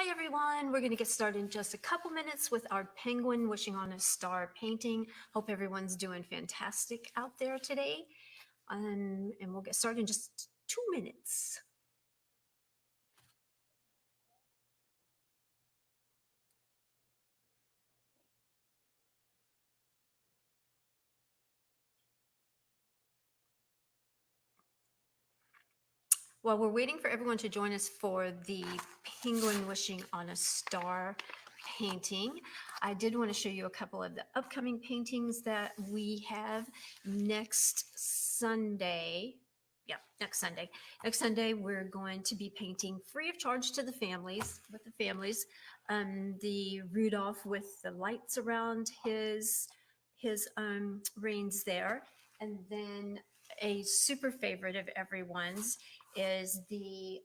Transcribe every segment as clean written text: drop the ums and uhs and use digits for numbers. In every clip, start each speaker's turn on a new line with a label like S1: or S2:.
S1: Hi everyone, we're going to get started in just a couple minutes with our penguin wishing on a star painting. Hope everyone's doing fantastic out there today. And we'll get started in just 2 minutes. While we're waiting for everyone to join us for the penguin wishing on a star painting, I did want to show you a couple of the upcoming paintings that we have next Sunday. Yeah, next Sunday. Next Sunday, we're going to be painting free of charge to the families, the Rudolph with the lights around his reins there, and then a super favorite of everyone's is the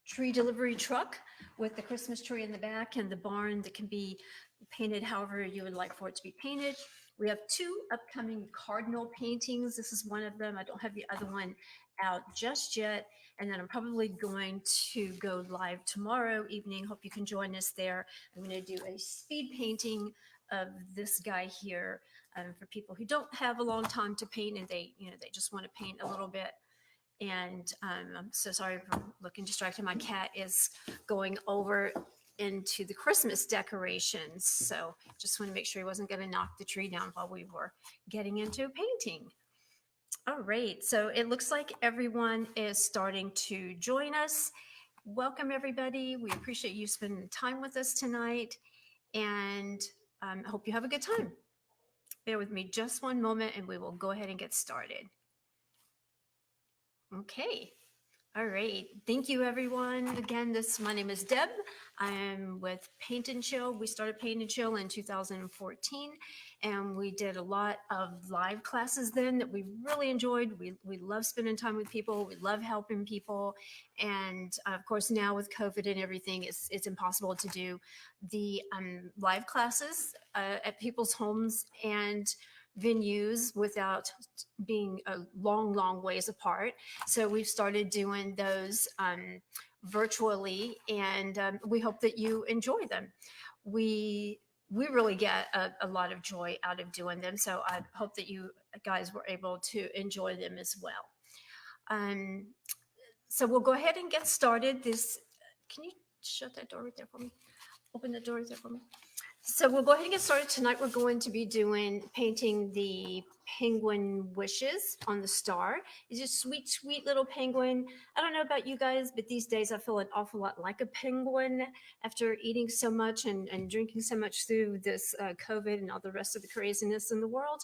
S1: tree delivery truck with the Christmas tree in the back and the barn that can be painted however you would like for it to be painted. We have two upcoming cardinal paintings. This is one of them. I don't have the other one out just yet. And then I'm probably going to go live tomorrow evening. Hope you can join us there. I'm going to do a speed painting of this guy here for people who don't have a long time to paint and they just want to paint a little bit. And I'm so sorry for looking distracted. My cat is going over into the Christmas decorations. So just want to make sure he wasn't going to knock the tree down while we were getting into painting. All right, so it looks like everyone is starting to join us. Welcome, everybody. We appreciate you spending time with us tonight, and I hope you have a good time. Bear with me just one moment, and we will go ahead and get started. Okay. All right. Thank you, everyone. Again, my name is Deb. I'm with Paint and Chill. We started Paint and Chill in 2014, and we did a lot of live classes then that we really enjoyed. We love spending time with people. We love helping people. And of course, now with COVID and everything, it's impossible to do the live classes at people's homes and venues without being a long ways apart. So we've started doing those virtually, and we hope that you enjoy them. We really get a lot of joy out of doing them, so I hope that you guys were able to enjoy them as well. So we'll go ahead and get started. Can you shut that door right there for me? Open the door right there for me. So we'll go ahead and get started. Tonight we're going to be painting the penguin wishes on the star. It's a sweet little penguin. I don't know about you guys, but these days I feel an awful lot like a penguin after eating so much and drinking so much through this COVID and all the rest of the craziness in the world.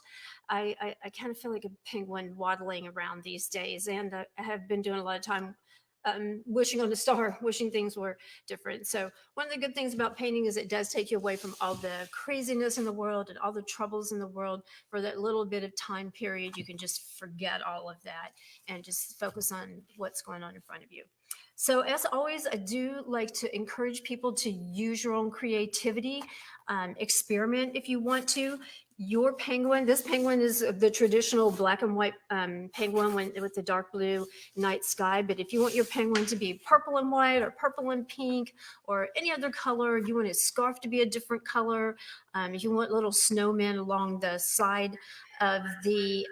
S1: I kind of feel like a penguin waddling around these days, and I have been doing a lot of time wishing on a star, wishing things were different. So one of the good things about painting is it does take you away from all the craziness in the world and all the troubles in the world for that little bit of time period. You can just forget all of that and just focus on what's going on in front of you. So as always, I do like to encourage people to use your own creativity, experiment if you want to. Your penguin, this penguin is the traditional black and white penguin with the dark blue night sky. But if you want your penguin to be purple and white or purple and pink or any other color, you want his scarf to be a different color, if you want little snowmen along the side of the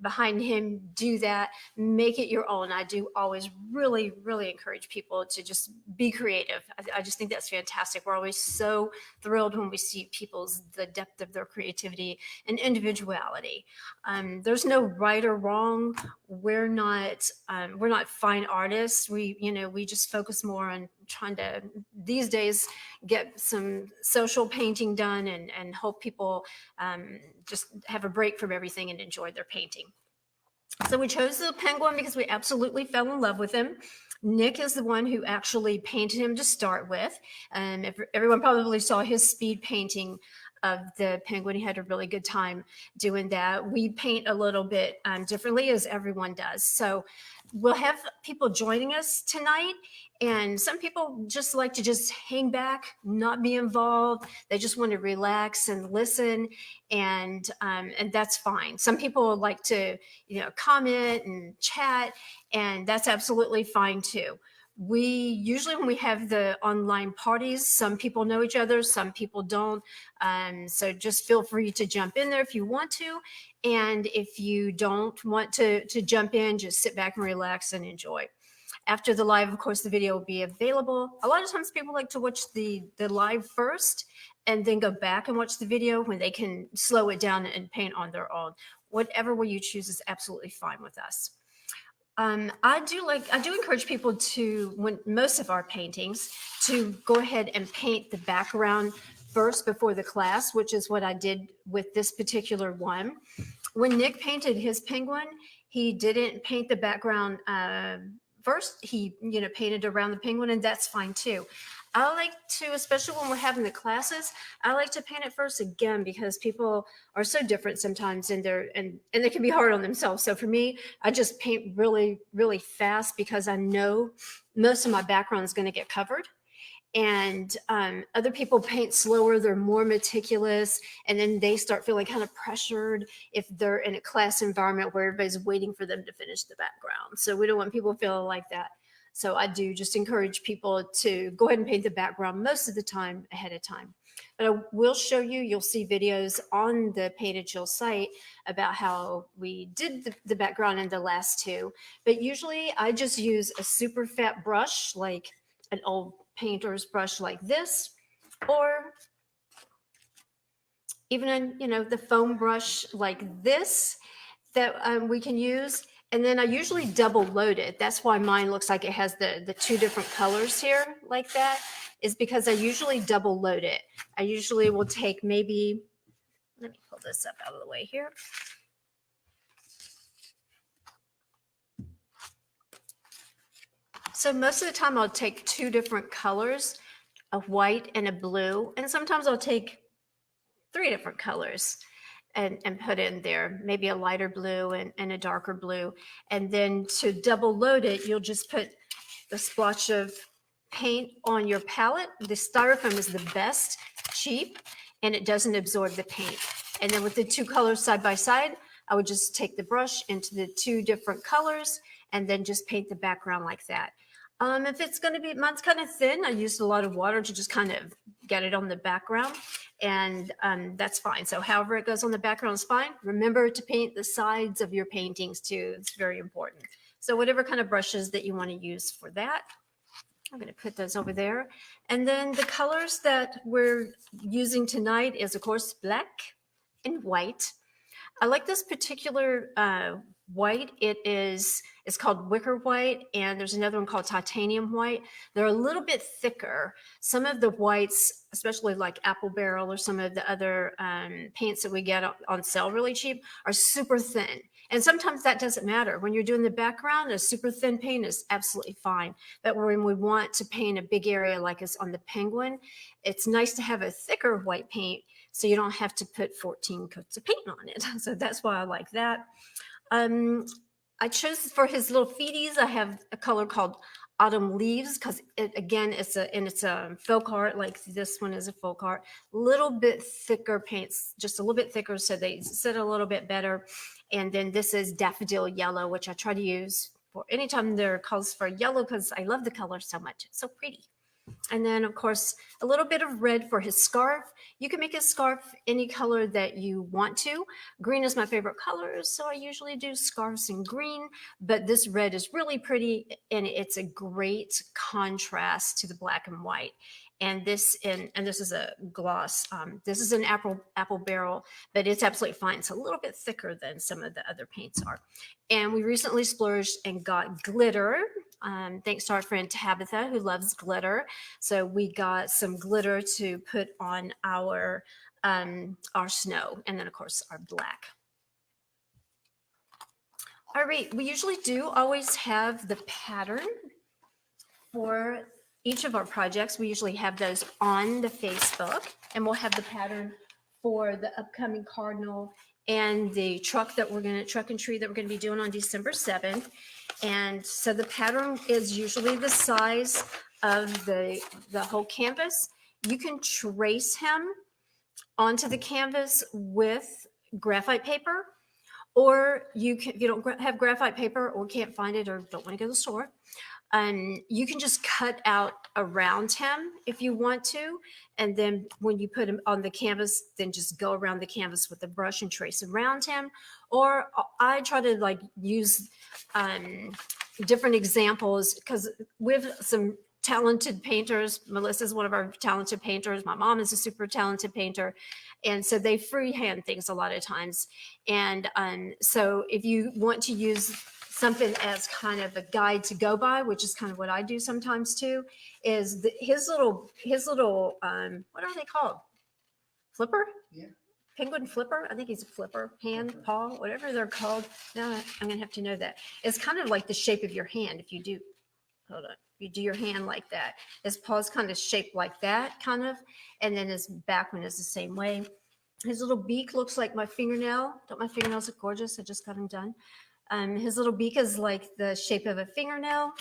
S1: behind him, do that, make it your own. I do always really encourage people to just be creative. I just think that's fantastic. We're always so thrilled when we see the depth of their creativity and individuality. There's no right or wrong. We're not fine artists. We just focus more on trying to these days get some social painting done and hope people just have a break from everything and enjoy their painting. So we chose the penguin because we absolutely fell in love with him. Nick is the one who actually painted him to start with. And everyone probably saw his speed painting of the penguin. He had a really good time doing that. We paint a little bit differently as everyone does. So we'll have people joining us tonight. And some people just like to just hang back, not be involved. They just want to relax and listen, and that's fine. Some people like to, comment and chat, and that's absolutely fine too. we usually, when we have the online parties, some people know each other, some people don't. So just feel free to jump in there if you want to. And if you don't want to jump in, just sit back and relax and enjoy. After the live, of course, the video will be available. A lot of times people like to watch the live first and then go back and watch the video when they can slow it down and paint on their own. Whatever way you choose is absolutely fine with us. I do encourage people to, when most of our paintings, to go ahead and paint the background first before the class, which is what I did with this particular one. When Nick painted his penguin, he didn't paint the background first. He, painted around the penguin, and that's fine too. I like to, especially when we're having the classes, I like to paint it first again, because people are so different sometimes, and they can be hard on themselves. So for me, I just paint really, really fast, because I know most of my background is going to get covered. And other people paint slower, they're more meticulous, and then they start feeling kind of pressured if they're in a class environment where everybody's waiting for them to finish the background. So we don't want people feeling like that. So I do just encourage people to go ahead and paint the background most of the time ahead of time. But I will show you, you'll see videos on the Paint and Chill site about how we did the background in the last two. But usually I just use a super fat brush, like an old painter's brush like this, or even the foam brush like this that we can use. And then I usually double load it. That's why mine looks like it has the two different colors here like that, is because I usually double load it. I usually will take maybe, let me pull this up out of the way here. So most of the time I'll take two different colors, a white and a blue, and sometimes I'll take three different colors and put in there, maybe a lighter blue and a darker blue. And then to double load it, you'll just put the splotch of paint on your palette. The styrofoam is the best, cheap, and it doesn't absorb the paint. And then with the two colors side by side, I would just take the brush into the two different colors and then just paint the background like that. If it's going to be, mine's kind of thin, I used a lot of water to just kind of get it on the background, and that's fine. So however it goes on the background is fine. Remember to paint the sides of your paintings too. It's very important. So whatever kind of brushes that you want to use for that, I'm going to put those over there. And then the colors that we're using tonight is, of course, black and white. I like this particular white. It's called wicker white, and there's another one called titanium white. They're a little bit thicker. Some of the whites, especially like Apple Barrel or some of the other paints that we get on sale really cheap, are super thin. And sometimes that doesn't matter. When you're doing the background, a super thin paint is absolutely fine. But when we want to paint a big area like is on the penguin, it's nice to have a thicker white paint so you don't have to put 14 coats of paint on it. So that's why I like that. I chose for his little feeties, I have a color called Autumn Leaves, because it's a folk art, like this one is a folk art. Little bit thicker paints, just a little bit thicker, so they sit a little bit better. And then this is Daffodil Yellow, which I try to use for anytime there calls for yellow, because I love the color so much. It's so pretty. And then, of course, a little bit of red for his scarf. You can make his scarf any color that you want to. Green is my favorite color, so I usually do scarves in green, but this red is really pretty, and it's a great contrast to the black and white. And this is a gloss. This is an apple barrel, but it's absolutely fine. It's a little bit thicker than some of the other paints are. And we recently splurged and got glitter. Thanks to our friend Tabitha, who loves glitter. So we got some glitter to put on our snow, and then of course our black. All right, we usually do always have the pattern for each of our projects. We usually have those on the Facebook, and we'll have the pattern for the upcoming Cardinal and the truck and tree that we're going to be doing on December 7th. And so the pattern is usually the size of the whole canvas. You can trace him onto the canvas with graphite paper, or you can, if you don't have graphite paper or can't find it or don't want to go to the store, You can just cut out around him if you want to. And then when you put him on the canvas, then just go around the canvas with the brush and trace around him. Or I try to like use different examples because we have some talented painters. Melissa's one of our talented painters. My mom is a super talented painter. And so they freehand things a lot of times. And so if you want to use something as kind of a guide to go by, which is kind of what I do sometimes too, is his little what are they called? Flipper?
S2: Yeah.
S1: Penguin flipper. I think he's a flipper, hand, paw, whatever they're called. Now I'm gonna have to know that. It's kind of like the shape of your hand. If you do, hold on, you do your hand like that. His paw's kind of shaped like that, kind of, and then his back one is the same way. His little beak looks like my fingernail. Don't my fingernails look gorgeous? I just got them done. His little beak is like the shape of a fingernail,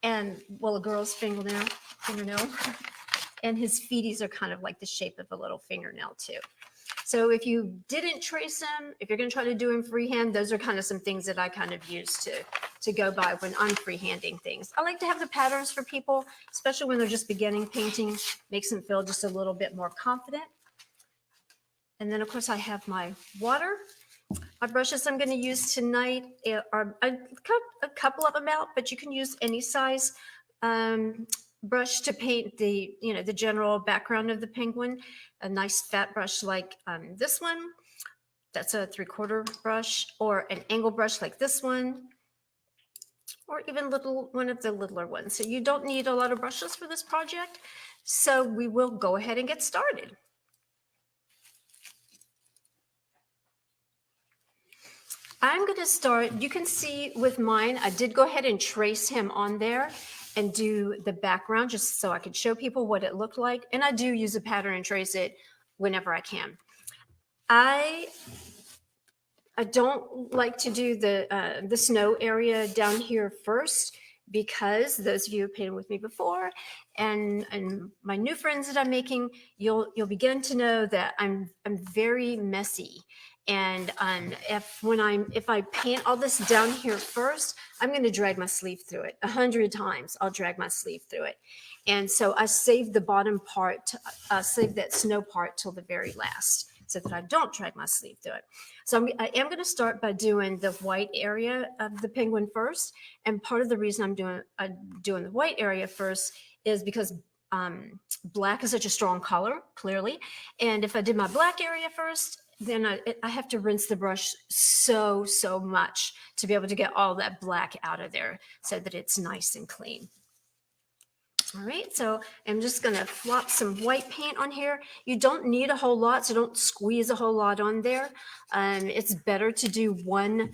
S1: and well, a girl's fingernail, and his feeties are kind of like the shape of a little fingernail too. So if you didn't trace him, if you're going to try to do him freehand, those are kind of some things that I kind of use to go by when I'm freehanding things. I like to have the patterns for people, especially when they're just beginning painting, makes them feel just a little bit more confident. And then of course I have my water. My brushes I'm going to use tonight are, I cut a couple of them out, but you can use any size brush to paint the, the general background of the penguin. A nice fat brush like this one, that's a 3/4 brush, or an angle brush like this one, or even one of the littler ones. So you don't need a lot of brushes for this project. So we will go ahead and get started. I'm going to start, you can see with mine, I did go ahead and trace him on there and do the background just so I could show people what it looked like. And I do use a pattern and trace it whenever I can. I don't like to do the snow area down here first because those of you who have painted with me before and my new friends that I'm making, you'll begin to know that I'm very messy. And if I paint all this down here first, I'm going to drag my sleeve through it 100 times. I'll drag my sleeve through it. And so I save the bottom part, save that snow part till the very last so that I don't drag my sleeve through it. So I am going to start by doing the white area of the penguin first. And part of the reason I'm doing the white area first is because black is such a strong color, clearly. And if I did my black area first, then I have to rinse the brush so much to be able to get all that black out of there so that it's nice and clean. All right, so I'm just going to flop some white paint on here. You don't need a whole lot, so don't squeeze a whole lot on there. It's better to do one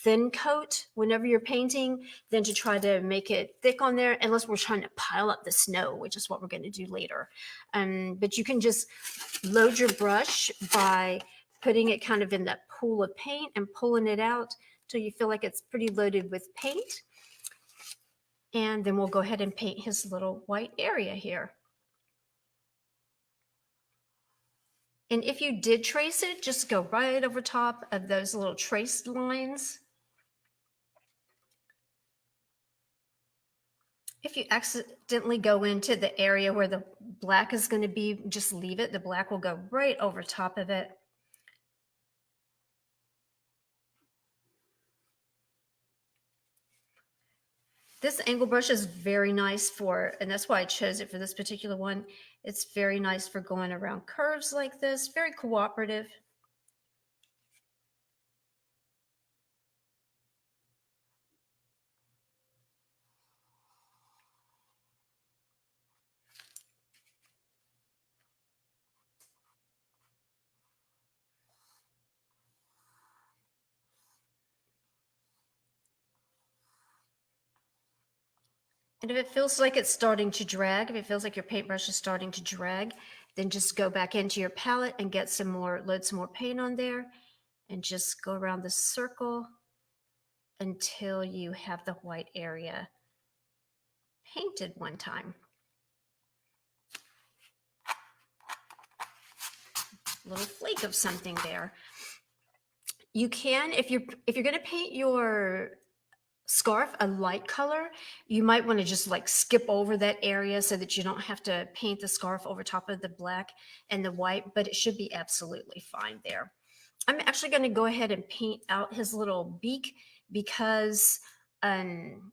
S1: thin coat whenever you're painting than to try to make it thick on there, unless we're trying to pile up the snow, which is what we're going to do later. But you can just load your brush by putting it kind of in that pool of paint and pulling it out till you feel like it's pretty loaded with paint. And then we'll go ahead and paint his little white area here. And if you did trace it, just go right over top of those little traced lines. If you accidentally go into the area where the black is going to be, just leave it. The black will go right over top of it. This angle brush is very nice for, and that's why I chose it for this particular one. It's very nice for going around curves like this, very cooperative. And if it feels like it's starting to drag, if it feels like your paintbrush is starting to drag, then just go back into your palette and get some more, load some more paint on there and just go around the circle until you have the white area painted one time. A little flake of something there. You can, if you're going to paint your scarf a light color, you might want to just like skip over that area so that you don't have to paint the scarf over top of the black and the white, but it should be absolutely fine there. I'm actually going to go ahead and paint out his little beak because um,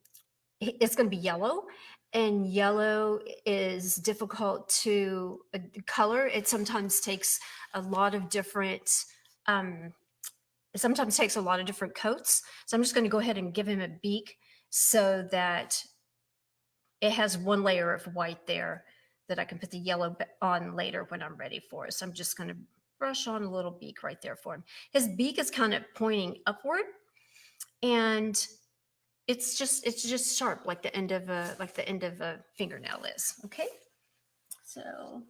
S1: it's going to be yellow, and yellow is difficult to color. It sometimes takes a lot of different um, it sometimes takes a lot of different coats. So I'm just going to go ahead and give him a beak so that it has one layer of white there that I can put the yellow on later when I'm ready for it. So I'm just going to brush on a little beak right there for him. His beak is kind of pointing upward, and it's just sharp like the end of a fingernail is. Okay, so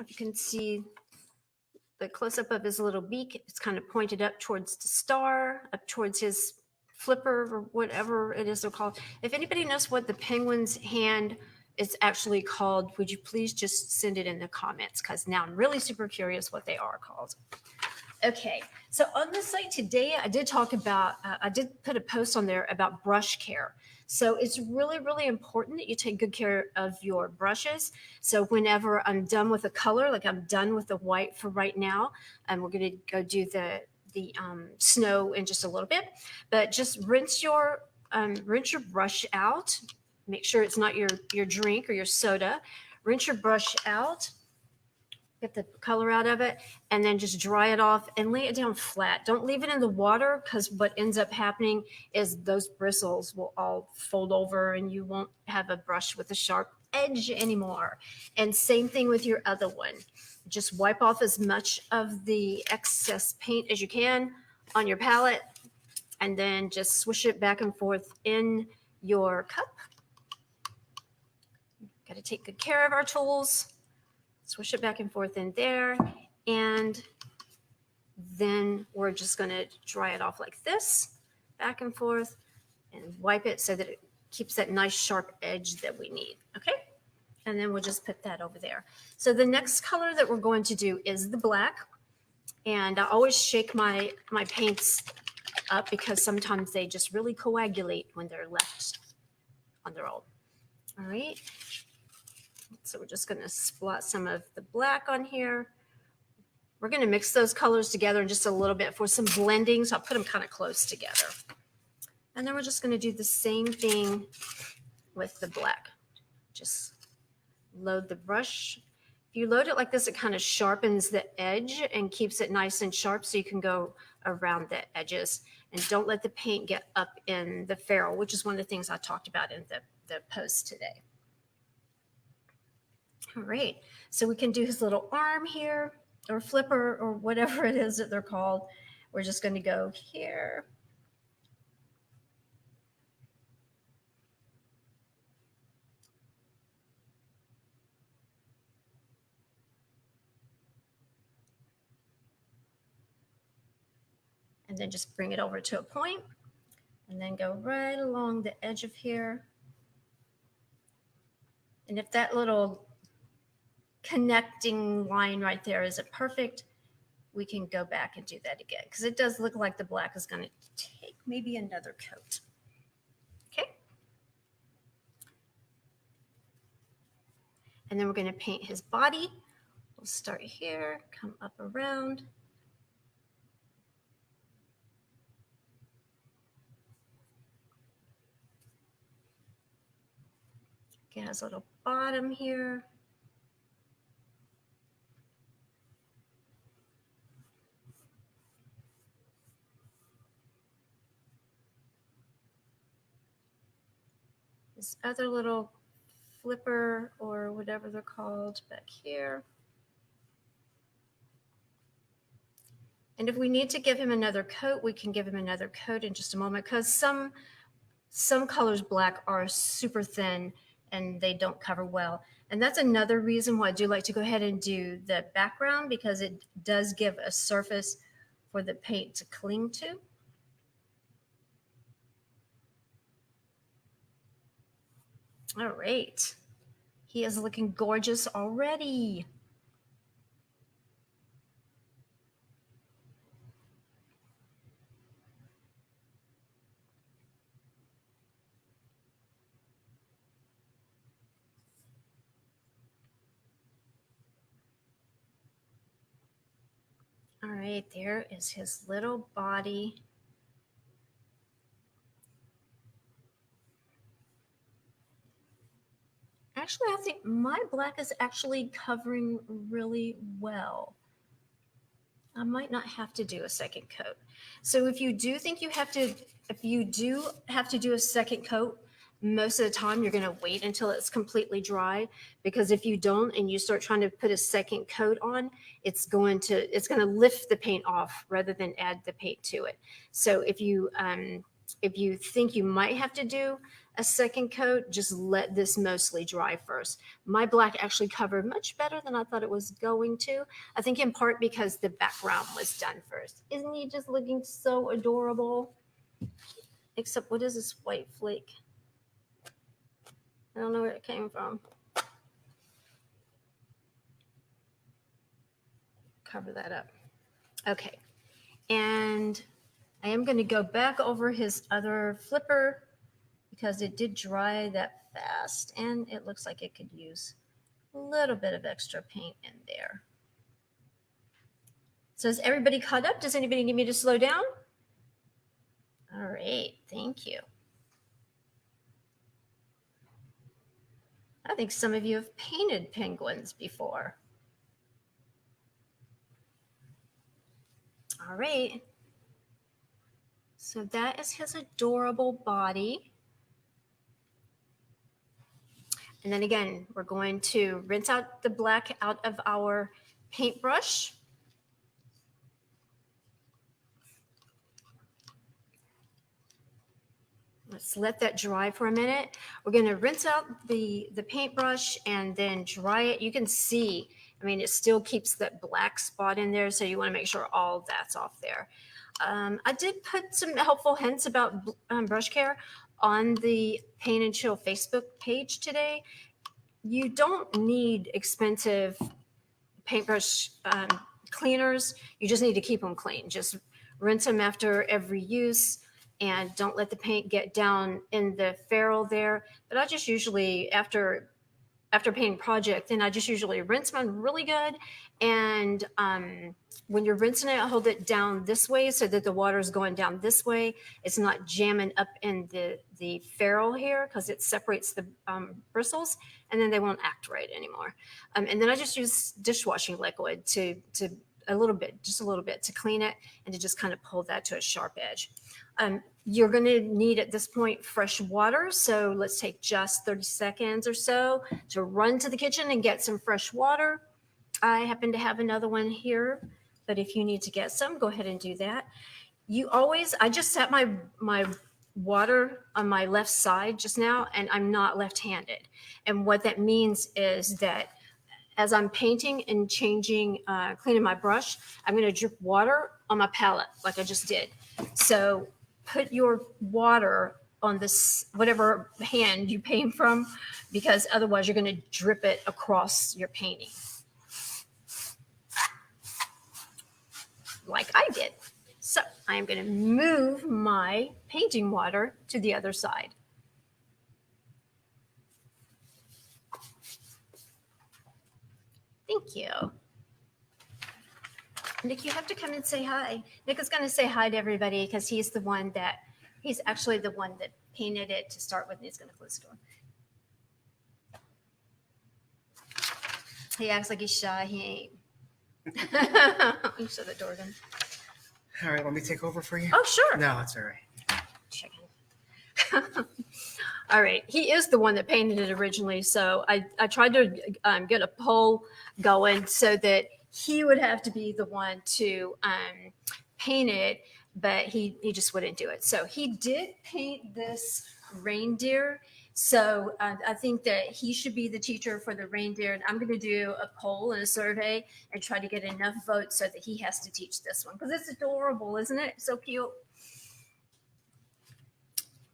S1: if you can see the close up of his little beak, it's kind of pointed up towards the star, up towards his flipper or whatever it is they're called. If anybody knows what the penguin's hand is actually called, would you please just send it in the comments? Because now I'm really super curious what they are called. Okay, so on the site today, I did talk about, I did put a post on there about brush care. So it's really, really important that you take good care of your brushes. So whenever I'm done with a color, like I'm done with the white for right now, and we're going to go do the snow in just a little bit, but just rinse your brush out. Make sure it's not your drink or your soda. Rinse your brush out, get the color out of it, and then just dry it off and lay it down flat. Don't leave it in the water, because what ends up happening is those bristles will all fold over and you won't have a brush with a sharp edge anymore. And same thing with your other one. Just wipe off as much of the excess paint as you can on your palette, and then just swish it back and forth in your cup. Got to take good care of our tools. Swish it back and forth in there, and then we're just going to dry it off like this, back and forth, and wipe it so that it keeps that nice sharp edge that we need. Okay, and then we'll just put that over there. So the next color that we're going to do is the black, and I always shake my paints up because sometimes they just really coagulate when they're left on their own. All right, so we're just going to splot some of the black on here. We're going to mix those colors together in just a little bit for some blending, so I'll put them kind of close together. And then we're just going to do the same thing with the black. Just load the brush. If you load it like this, it kind of sharpens the edge and keeps it nice and sharp so you can go around the edges. And don't let the paint get up in the ferrule, which is one of the things I talked about in the post today. All right, so we can do his little arm here, or flipper, or whatever it is that they're called. We're just going to go here. And then just bring it over to a point, and then go right along the edge of here. And if that little connecting line right there isn't perfect, we can go back and do that again, because it does look like the black is going to take maybe another coat. Okay. And then we're going to paint his body. We'll start here, come up around. Get his little bottom here. This other little flipper, or whatever they're called, back here. And if we need to give him another coat, we can give him another coat in just a moment, because some colors black are super thin and they don't cover well. And that's another reason why I do like to go ahead and do the background, because it does give a surface for the paint to cling to. All right. He is looking gorgeous already. All right, there is his little body. Actually, I think my black is actually covering really well. I might not have to do a second coat. So if you do think you have to, if you do have to do a second coat, most of the time you're going to wait until it's completely dry, because if you don't and you start trying to put a second coat on, it's going to lift the paint off rather than add the paint to it. So if you think you might have to do a second coat, just let this mostly dry first. My black actually covered much better than I thought it was going to. I think in part because the background was done first. Isn't he just looking so adorable? Except, what is this white flake? I don't know where it came from. Cover that up. Okay. And I am going to go back over his other flipper because it did dry that fast and it looks like it could use a little bit of extra paint in there. So is everybody caught up? Does anybody need me to slow down? All right, thank you. I think some of you have painted penguins before. All right. So that is his adorable body. And then again, we're going to rinse out the black out of our paintbrush. Let's let that dry for a minute. We're going to rinse out the paintbrush and then dry it. You can see, I mean, it still keeps that black spot in there, so you want to make sure all that's off there. I did put some helpful hints about brush care on the Paint and Chill Facebook page today. You don't need expensive paintbrush cleaners. You just need to keep them clean. Just rinse them after every use and don't let the paint get down in the ferrule there. But I just usually, after painting project, then I just usually rinse mine really good. And when you're rinsing it, hold it down this way so that the water is going down this way. It's not jamming up in the ferrule here because it separates the bristles, and then they won't act right anymore. And then I just use dishwashing liquid to a little bit to clean it and to just kind of pull that to a sharp edge. You're going to need at this point fresh water. So let's take just 30 seconds or so to run to the kitchen and get some fresh water. I happen to have another one here, but if you need to get some, go ahead and do that. I just set my water on my left side just now, and I'm not left-handed. And what that means is that as I'm painting and changing, cleaning my brush, I'm going to drip water on my palette like I just did. So put your water on this, whatever hand you paint from, because otherwise you're going to drip it across your painting. Like I did. So I am going to move my painting water to the other side. Thank you. Nick, you have to come and say hi. Nick is going to say hi to everybody because he's actually the one that painted it to start with. And he's going to close the door. He acts like he's shy. He ain't. You shut the door again.
S2: All right, let me take over for you.
S1: Oh, sure.
S2: No, it's all right.
S1: Chicken. All right. He is the one that painted it originally. So I tried to get a poll going so that he would have to be the one to paint it, but he just wouldn't do it. So he did paint this reindeer. So I think that he should be the teacher for the reindeer. And I'm going to do a poll and a survey and try to get enough votes so that he has to teach this one because it's adorable, isn't it? So cute.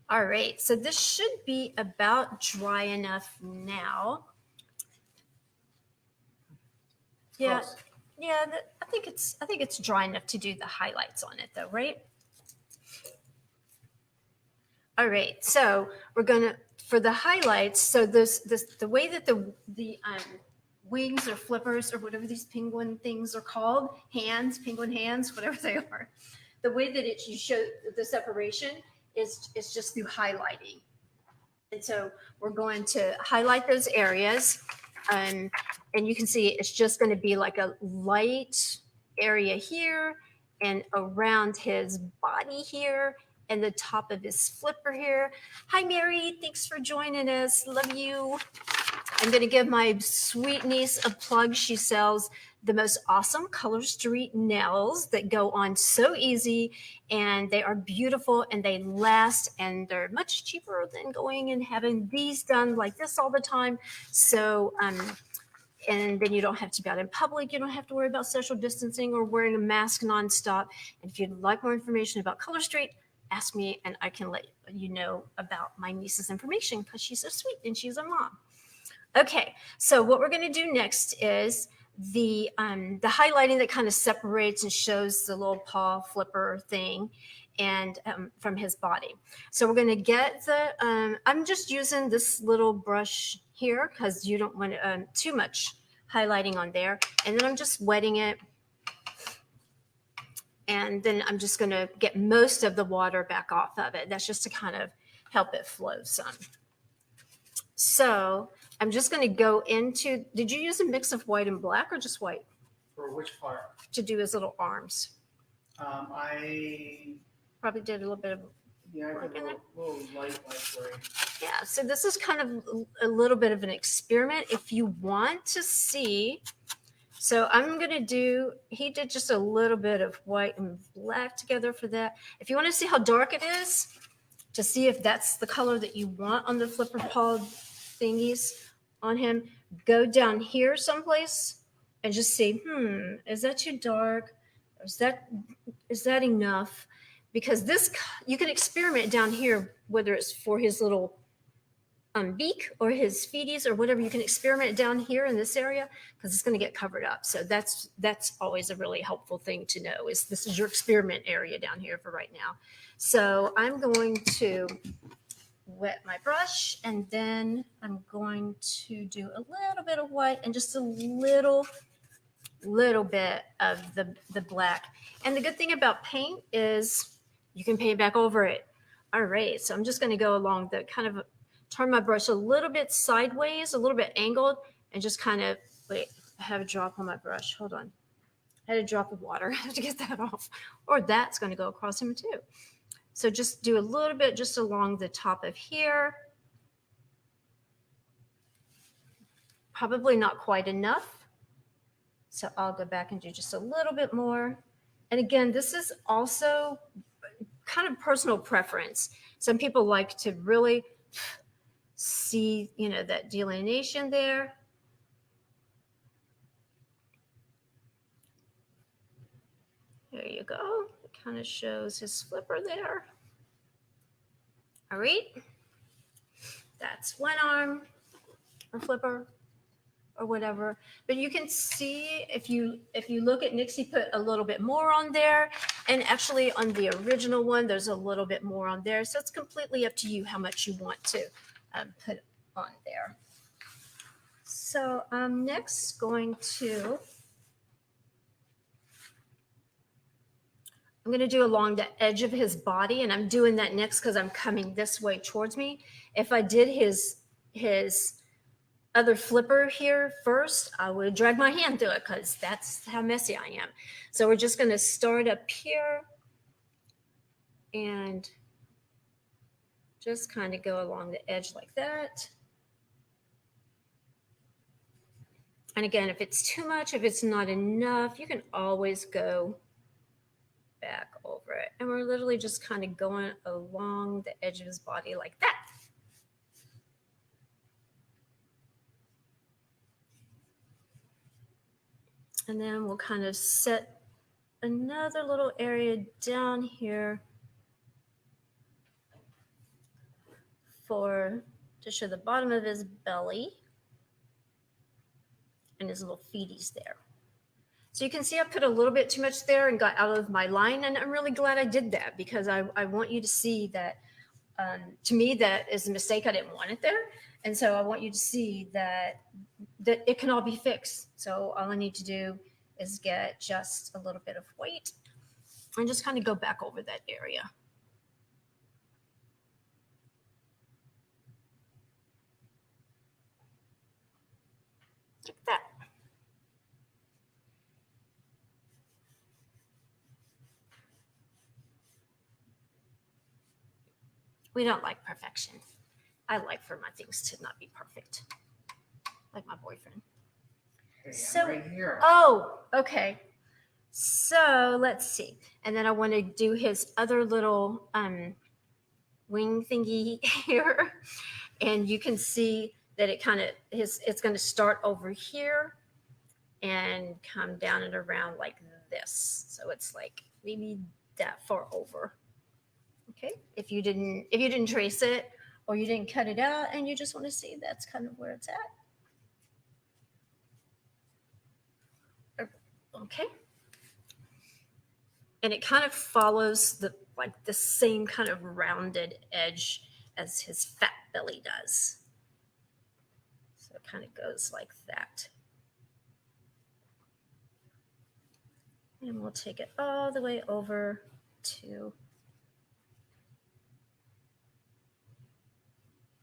S1: All right, so this should be about dry enough now. Yeah,
S2: Close.
S1: yeah. I think it's dry enough to do the highlights on it, though, right? All right, so we're gonna for the highlights. So the way that the wings or flippers or whatever these penguin things are called, hands, penguin hands, whatever they are. The way that you show the separation is just through highlighting. And so we're going to highlight those areas. And you can see it's just going to be like a light area here and around his body here and the top of his flipper here. Hi, Mary. Thanks for joining us. Love you. I'm going to give my sweet niece a plug. She sells the most awesome Color Street nails that go on so easy, and they are beautiful and they last, and they're much cheaper than going and having these done like this all the time. So, and then you don't have to be out in public. You don't have to worry about social distancing or wearing a mask nonstop. And if you'd like more information about Color Street, ask me and I can let you know about my niece's information because she's so sweet and she's a mom. Okay, so what we're going to do next is the highlighting that kind of separates and shows the little paw flipper thing and from his body. So we're going to get the, I'm just using this little brush here because you don't want too much highlighting on there. And then I'm just wetting it. And then I'm just going to get most of the water back off of it. That's just to kind of help it flow some. So I'm just going to go into, did you use a mix of white and black or just white?
S2: For which part?
S1: To do his little arms.
S2: I
S1: Probably did a little bit of,
S2: I did a little light gray.
S1: yeah. So this is kind of a little bit of an experiment if you want to see. So I'm going to do, he did just a little bit of white and black together for that. If you want to see how dark it is, to see if that's the color that you want on the flipper paw thingies on him, go down here someplace and just see, is that too dark? Or is that enough? Because this, you can experiment down here, whether it's for his little beak or his feeties or whatever. You can experiment down here in this area because it's going to get covered up. So that's always a really helpful thing to know, is this is your experiment area down here for right now. So I'm going to wet my brush, and then I'm going to do a little bit of white and just a little bit of the black. And the good thing about paint is you can paint back over it. All right, so I'm just going to go along the kind of turn my brush a little bit sideways, a little bit angled, and just kind of, wait, I have a drop on my brush. Hold on. I had a drop of water. I have to get that off. Or that's going to go across him too. So just do a little bit just along the top of here. Probably not quite enough. So I'll go back and do just a little bit more. And again, this is also kind of personal preference. Some people like to really see, that delineation there. There you go. It kind of shows his flipper there. All right. That's one arm or flipper or whatever. But you can see if you look at Nixie put a little bit more on there, and actually on the original one, there's a little bit more on there. So it's completely up to you how much you want to put on there. So I'm next going to, I'm going to do along the edge of his body, and I'm doing that next because I'm coming this way towards me. If I did his other flipper here first, I would drag my hand through it because that's how messy I am. So we're just going to start up here and just kind of go along the edge like that. And again, if it's too much, if it's not enough, you can always go back over it. And we're literally just kind of going along the edge of his body like that. And then we'll kind of set another little area down here to show the bottom of his belly and his little feeties there. So you can see I put a little bit too much there and got out of my line, and I'm really glad I did that because I want you to see that to me, that is a mistake. I didn't want it there. And so I want you to see that it can all be fixed. So all I need to do is get just a little bit of white and just kind of go back over that area. Like that. We don't like perfection. I like for my things to not be perfect, like my boyfriend.
S2: Okay,
S1: So-
S2: I'm right here.
S1: Oh, okay. So let's see. And then I want to do his other little wing thingy here. And you can see that it kind of it's going to start over here and come down and around like this. So it's like maybe that far over. Okay. If you didn't trace it or you didn't cut it out and you just want to see, that's kind of where it's at. Okay. And it kind of follows the same kind of rounded edge as his fat belly does. So it kind of goes like that. And we'll take it all the way over to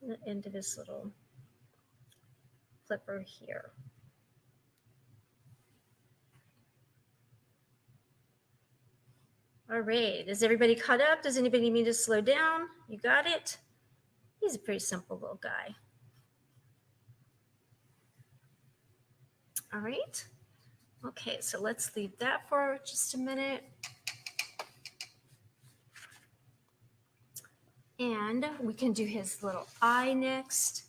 S1: the end of his little flipper here. All right, is everybody caught up? Does anybody need to slow down? You got it? He's a pretty simple little guy. All right. Okay, so let's leave that for just a minute. And we can do his little eye next.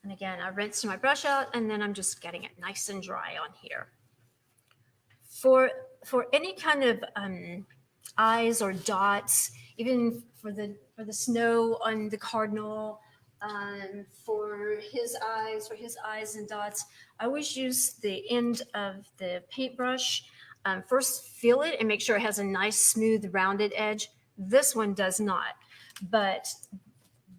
S1: And again, I rinsed my brush out and then I'm just getting it nice and dry on here. For any kind of eyes or dots, even for the snow on the cardinal, for his eyes and dots, I always use the end of the paintbrush. First, feel it and make sure it has a nice, smooth, rounded edge. This one does not, but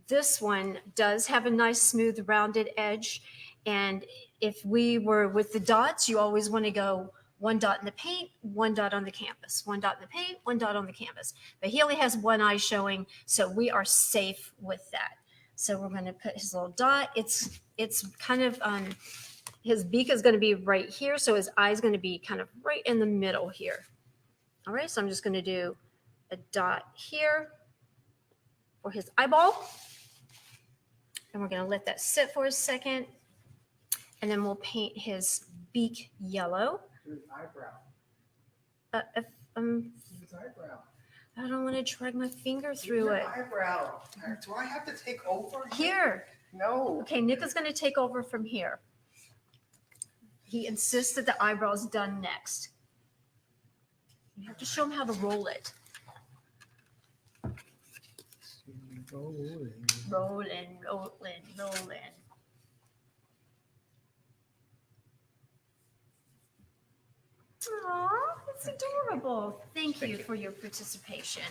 S1: this one does have a nice, smooth, rounded edge. And if we were with the dots, you always want to go one dot in the paint, one dot on the canvas, one dot in the paint, one dot on the canvas. But he only has one eye showing, so we are safe with that. So we're going to put his little dot. It's kind of, his beak is going to be right here, so his eye is going to be kind of right in the middle here. All right, so I'm just going to do a dot here for his eyeball. And we're going to let that sit for a second. And then we'll paint his beak yellow.
S2: His eyebrow. His eyebrow.
S1: I don't want to drag my finger through
S2: Your
S1: it.
S2: eyebrow. Do I have to take over?
S1: Here.
S2: No.
S1: Okay, Nick is going to take over from here. He insists that the eyebrow is done next. You have to show him how to roll it. Rolling, rolling, rolling. Aw, it's adorable. Thank you for your participation.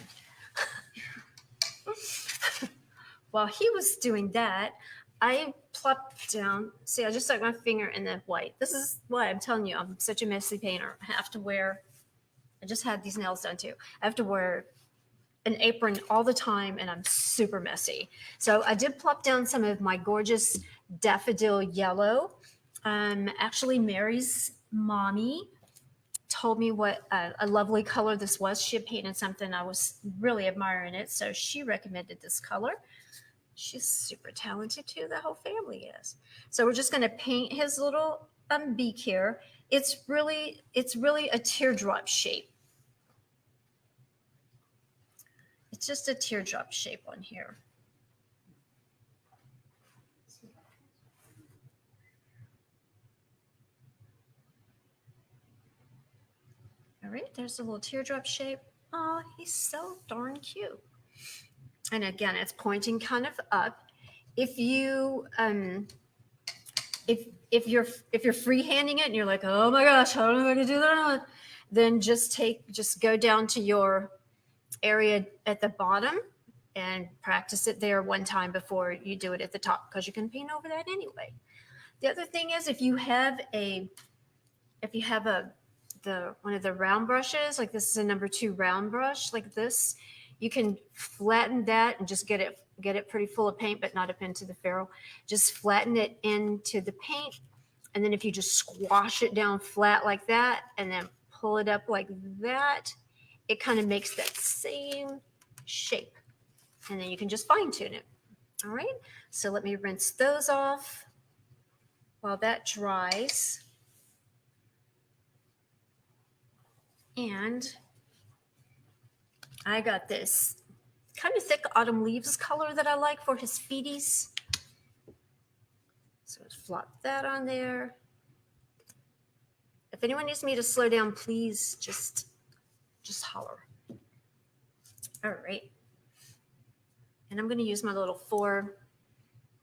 S1: While he was doing that, I plopped down. See, I just stuck my finger in the white. This is why I'm telling you, I'm such a messy painter. I have to wear, I just had these nails done too. I have to wear an apron all the time and I'm super messy. So I did plop down some of my gorgeous daffodil yellow. Actually, Mary's mommy told me what a lovely color this was. She had painted something. I was really admiring it. So she recommended this color. She's super talented too. The whole family is. So we're just going to paint his little beak here. It's really a teardrop shape. It's just a teardrop shape on here. All right, there's a little teardrop shape. Oh, he's so darn cute. And again, it's pointing kind of up. If you if you're freehanding it and you're like, oh my gosh, I don't know how to do that, then just go down to your area at the bottom and practice it there one time before you do it at the top, because you can paint over that anyway. The other thing is, if you have a one of the round brushes, like this is a number 2 round brush like this, you can flatten that and just get it pretty full of paint, but not up into the ferrule. Just flatten it into the paint, and then if you just squash it down flat like that and then pull it up like that, it kind of makes that same shape, and then you can just fine tune it. All right, so let me rinse those off while that dries. And I got this kind of thick autumn leaves color that I like for his feeties. So let's flop that on there. If anyone needs me to slow down, please just holler. All right. And I'm going to use my little 4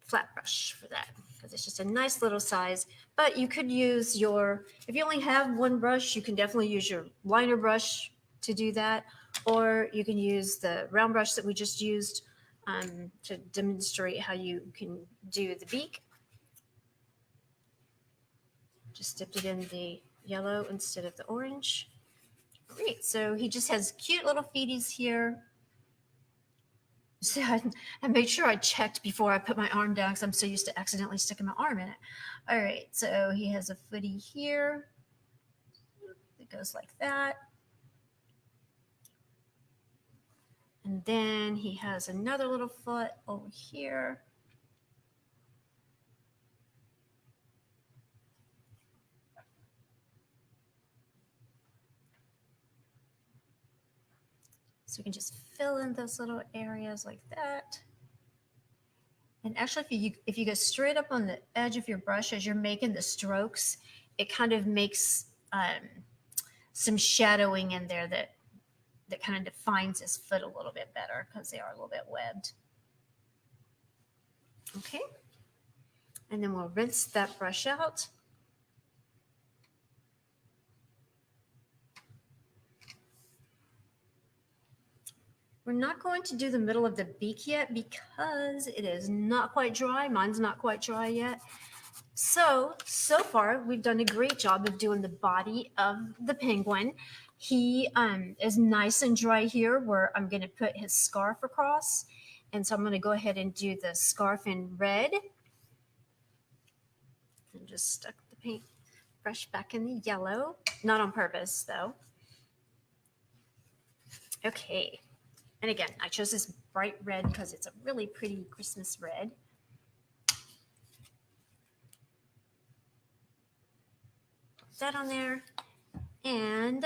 S1: flat brush for that, because it's just a nice little size. But you could use if you only have one brush, you can definitely use your liner brush to do that. Or you can use the round brush that we just used to demonstrate how you can do the beak. Just dipped it in the yellow instead of the orange. Great, so he just has cute little feeties here. So I made sure I checked before I put my arm down, because I'm so used to accidentally sticking my arm in it. All right, so he has a footy here. It goes like that. And then he has another little foot over here. So we can just fill in those little areas like that. And actually, if you go straight up on the edge of your brush as you're making the strokes, it kind of makes some shadowing in there that kind of defines his foot a little bit better, because they are a little bit webbed. Okay. And then we'll rinse that brush out. We're not going to do the middle of the beak yet, because it is not quite dry. Mine's not quite dry yet. So far, we've done a great job of doing the body of the penguin. He is nice and dry here, where I'm going to put his scarf across. And so I'm going to go ahead and do the scarf in red. And just stuck the paint brush back in the yellow. Not on purpose, though. Okay. And again, I chose this bright red because it's a really pretty Christmas red. Put that on there. And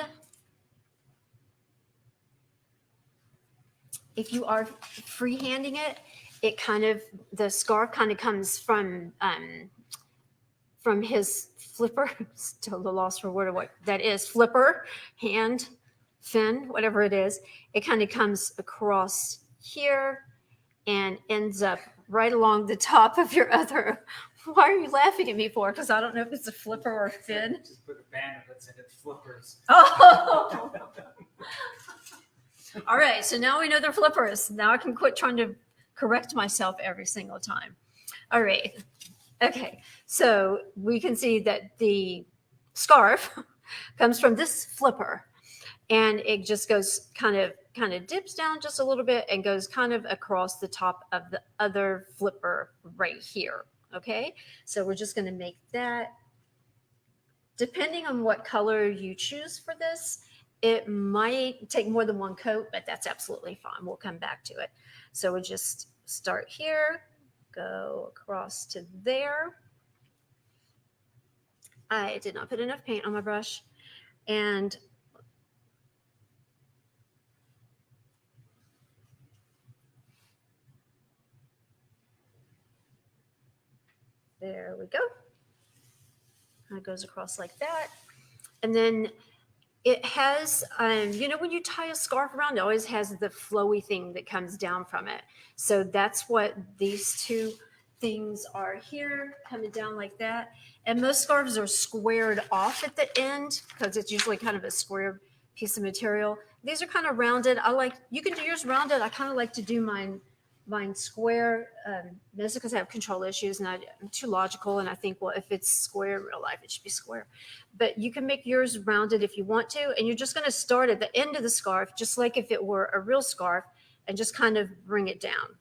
S1: if you are freehanding it, the scarf kind of comes from his flipper. Still the loss for word of what that is. Flipper, hand, fin, whatever it is. It kind of comes across here and ends up right along the top of your other. Why are you laughing at me for? Because I don't know if it's a flipper or a fin.
S2: Just put a banner that said it's flippers.
S1: Oh. All right, so now we know they're flippers. Now I can quit trying to correct myself every single time. All right. Okay, so we can see that the scarf comes from this flipper, and it just goes kind of dips down just a little bit and goes kind of across the top of the other flipper right here. Okay, so we're just going to make that. Depending on what color you choose for this, it might take more than one coat, but that's absolutely fine. We'll come back to it. So we'll just start here, go across to there. I did not put enough paint on my brush. And there we go. It goes across like that. And then it has, when you tie a scarf around, it always has the flowy thing that comes down from it. So that's what these two things are here, coming down like that. And most scarves are squared off at the end, because it's usually kind of a square piece of material. These are kind of rounded. You can do yours rounded. I kind of like to do mine square, mostly because I have control issues and I'm too logical. And I think, well, if it's square in real life, it should be square. But you can make yours rounded if you want to. And you're just going to start at the end of the scarf, just like if it were a real scarf, and just kind of bring it down.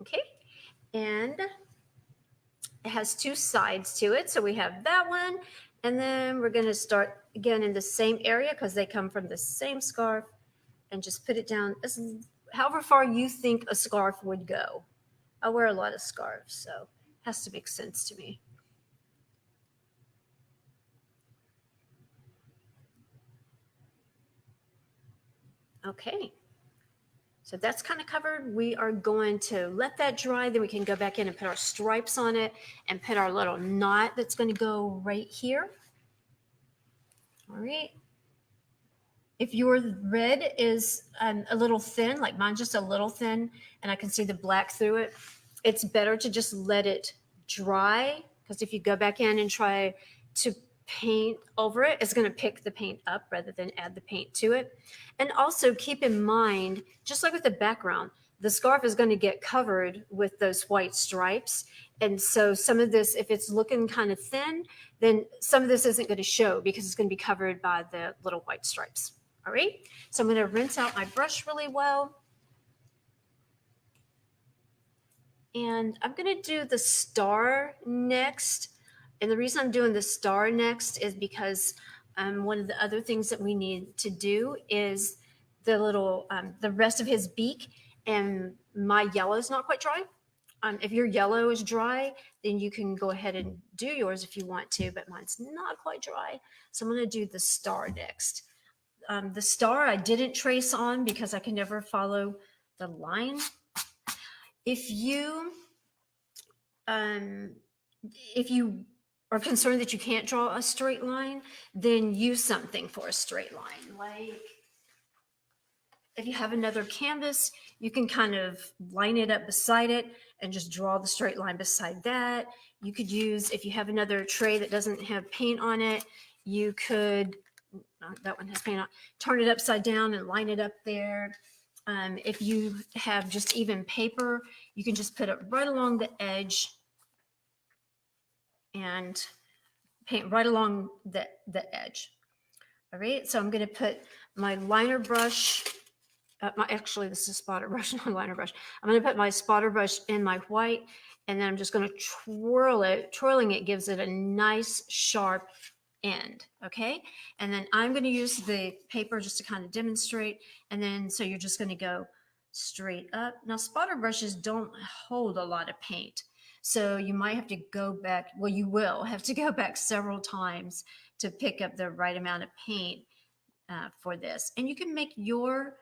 S1: Okay. And it has two sides to it. So we have that one. And then we're going to start again in the same area because they come from the same scarf, and just put it down as however far you think a scarf would go. I wear a lot of scarves, so it has to make sense to me. Okay. So that's kind of covered. We are going to let that dry. Then we can go back in and put our stripes on it and put our little knot that's going to go right here. All right. If your red is a little thin, like mine's just a little thin, and I can see the black through it, it's better to just let it dry, because if you go back in and try to paint over it, it's going to pick the paint up rather than add the paint to it. And also keep in mind, just like with the background, the scarf is going to get covered with those white stripes. And so some of this, if it's looking kind of thin, then some of this isn't going to show because it's going to be covered by the little white stripes. All right, so I'm going to rinse out my brush really well. And I'm going to do the star next. And the reason I'm doing the star next is because one of the other things that we need to do is the rest of his beak. And my yellow is not quite dry. If your yellow is dry, then you can go ahead and do yours if you want to, but mine's not quite dry. So I'm going to do the star next. The star I didn't trace on because I can never follow the line. If you are concerned that you can't draw a straight line, then use something for a straight line. Like if you have another canvas, you can kind of line it up beside it and just draw the straight line beside that. You could use, if you have another tray that doesn't have paint on it, you could, that one has paint on, turn it upside down and line it up there. If you have just even paper, you can just put it right along the edge and paint right along the edge. All right, so I'm going to put my liner brush, actually this is a spotter brush, not a liner brush. I'm going to put my spotter brush in my white, and then I'm just going to twirl it. Twirling it gives it a nice sharp end, okay? And then I'm going to use the paper just to kind of demonstrate, and then so you're just going to go straight up. Now spotter brushes don't hold a lot of paint, so you might have to go back, well you will have to go back several times to pick up the right amount of paint for this. And you can make your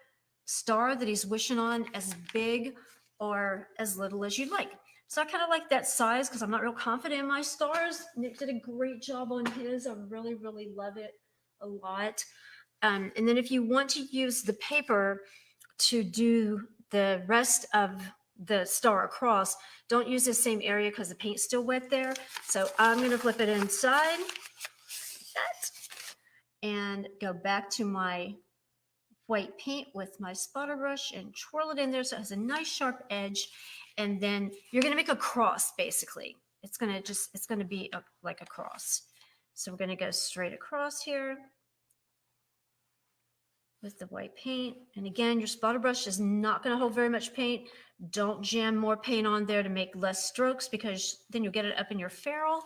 S1: star that he's wishing on as big or as little as you like. So I kind of like that size because I'm not real confident in my stars. Nick did a great job on his. I really, really love it a lot. And then if you want to use the paper to do the rest of the star across, don't use the same area because the paint's still wet there. So I'm going to flip it inside that and go back to my white paint with my spotter brush and twirl it in there so it has a nice sharp edge. And then you're going to make a cross basically. It's going to be like a cross. So we're going to go straight across here with the white paint. And again, your spotter brush is not going to hold very much paint. Don't jam more paint on there to make less strokes because then you'll get it up in your ferrule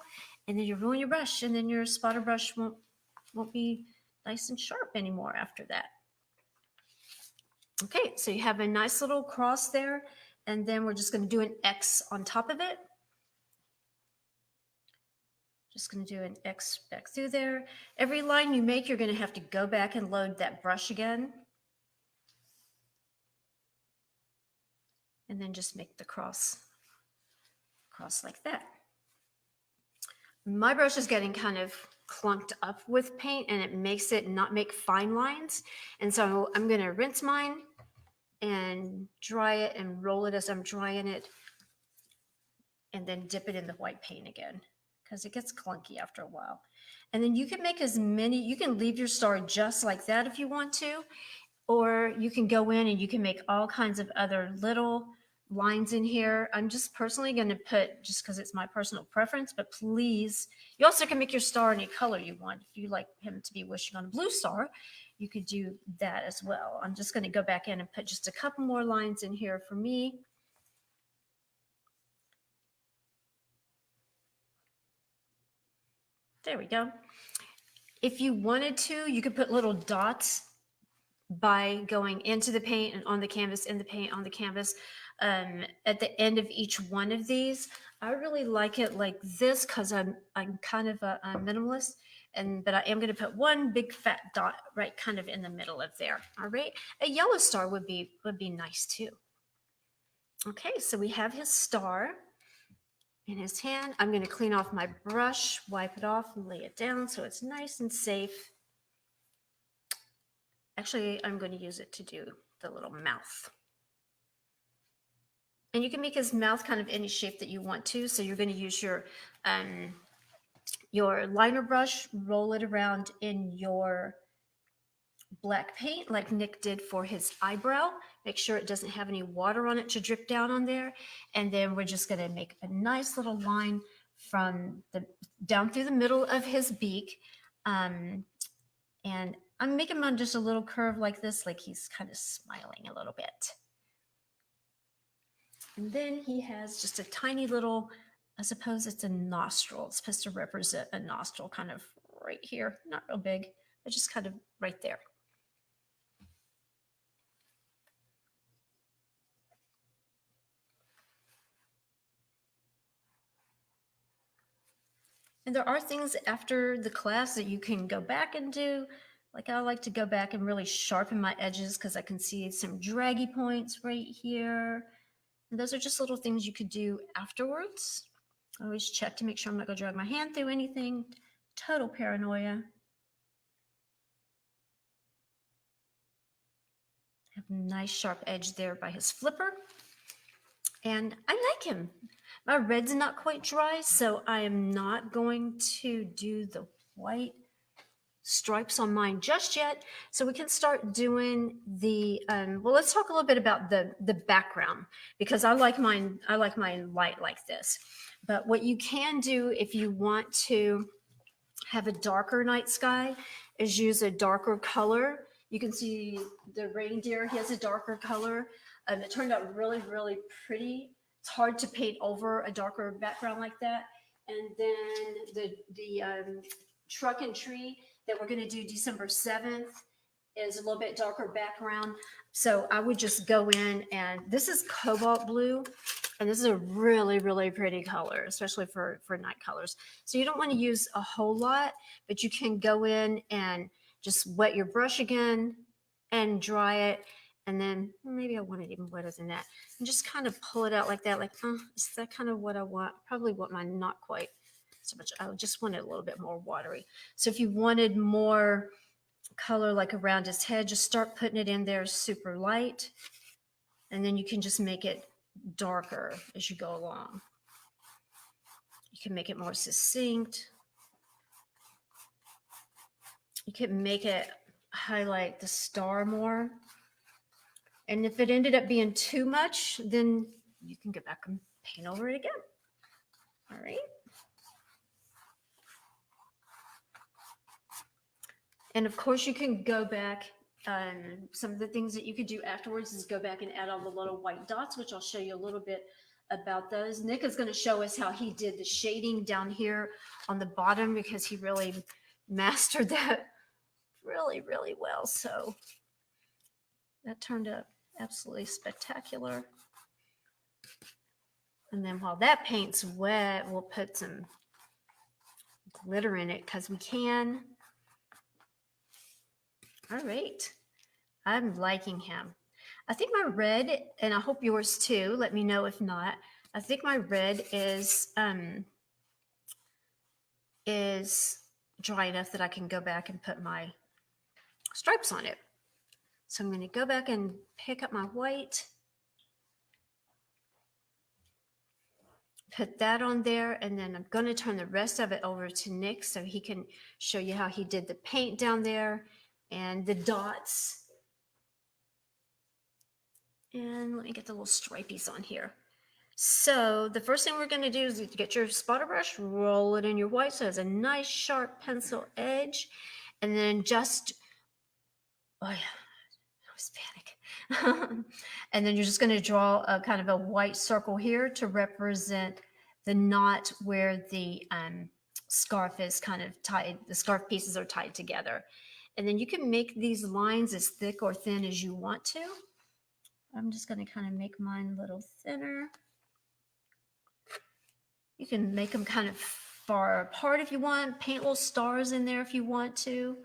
S1: and then you ruin your brush and then your spotter brush won't be nice and sharp anymore after that. Okay, so you have a nice little cross there, and then we're just going to do an X on top of it. Just going to do an X back through there. Every line you make, you're going to have to go back and load that brush again. And then just make the cross like that. my brush is getting kind of clunked up with paint and it makes it not make fine lines. And so I'm going to rinse mine and dry it and roll it as I'm drying it, and then dip it in the white paint again because it gets clunky after a while. And then you can make as many, you can leave your star just like that if you want to, or you can go in and you can make all kinds of other little lines in here. I'm just personally going to put, just because it's my personal preference, but please, you also can make your star any color you want. If you like him to be wishing on a blue star, you could do that as well. I'm just going to go back in and put just a couple more lines in here for me. There we go. If you wanted to, you could put little dots by going into the paint and on the canvas, in the paint, on the canvas, at the end of each one of these. I really like it like this because I'm kind of a minimalist, but I am going to put one big fat dot right kind of in the middle of there. All right, a yellow star would be nice too. Okay, so we have his star in his hand. I'm going to clean off my brush, wipe it off, and lay it down so it's nice and safe. Actually, I'm going to use it to do the little mouth. And you can make his mouth kind of any shape that you want to. So you're going to use your liner brush, roll it around in your black paint like Nick did for his eyebrow. Make sure it doesn't have any water on it to drip down on there. And then we're just going to make a nice little line from down through the middle of his beak. And I'm making him just a little curve like this, like he's kind of smiling a little bit. And then he has just a tiny little, I suppose it's a nostril. It's supposed to represent a nostril kind of right here. Not real big, but just kind of right there. And there are things after the class that you can go back and do. Like I like to go back and really sharpen my edges because I can see some draggy points right here. And those are just little things you could do afterwards. I always check to make sure I'm not going to drag my hand through anything. Total paranoia. Have a nice sharp edge there by his flipper. And I like him. My red's not quite dry, so I am not going to do the white stripes on mine just yet. So we can start doing the, well, let's talk a little bit about the background because I like mine light like this. But what you can do if you want to have a darker night sky is use a darker color. You can see the reindeer, he has a darker color. It turned out really, really pretty. It's hard to paint over a darker background like that. And then the truck and tree that we're going to do December 7th is a little bit darker background. So I would just go in, and this is cobalt blue, and this is a really, really pretty color, especially for night colors. So you don't want to use a whole lot, but you can go in and just wet your brush again and dry it. And then maybe I want it even wetter than that. And just kind of pull it out like that, like, is that kind of what I want? Probably want mine not quite so much. I just want it a little bit more watery. So if you wanted more color like around his head, just start putting it in there super light. And then you can just make it darker as you go along. You can make it more succinct. You can make it highlight the star more. And if it ended up being too much, then you can go back and paint over it again. All right. And of course you can go back. Some of the things that you could do afterwards is go back and add all the little white dots, which I'll show you a little bit about those. Nick is going to show us how he did the shading down here on the bottom because he really mastered that really, really well. So that turned out absolutely spectacular. And then while that paint's wet, we'll put some glitter in it because we can. All right. I'm liking him. I think my red, and I hope yours too, let me know if not. I think my red is is dry enough that I can go back and put my stripes on it. So I'm going to go back and pick up my white, put that on there, and then I'm going to turn the rest of it over to Nick so he can show you how he did the paint down there and the dots. And let me get the little stripies on here. So the first thing we're going to do is get your spotter brush, roll it in your white so it has a nice sharp pencil edge, and then just, oh yeah, I was panic. And then you're just going to draw a kind of a white circle here to represent the knot where the scarf is kind of tied, the scarf pieces are tied together. And then you can make these lines as thick or thin as you want to. I'm just going to kind of make mine a little thinner. You can make them kind of far apart if you want, paint little stars in there if you want to.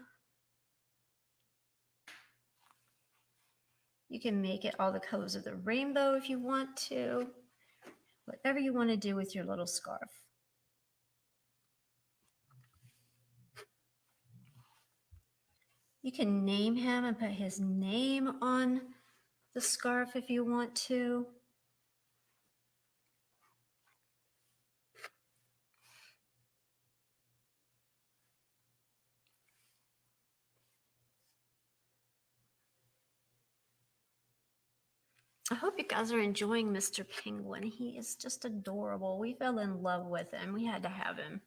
S1: You can make it all the colors of the rainbow if you want to. Whatever you want to do with your little scarf. You can name him and put his name on the scarf if you want to. I hope you guys are enjoying Mr. Penguin. He is just adorable. We fell in love with him. We had to have him.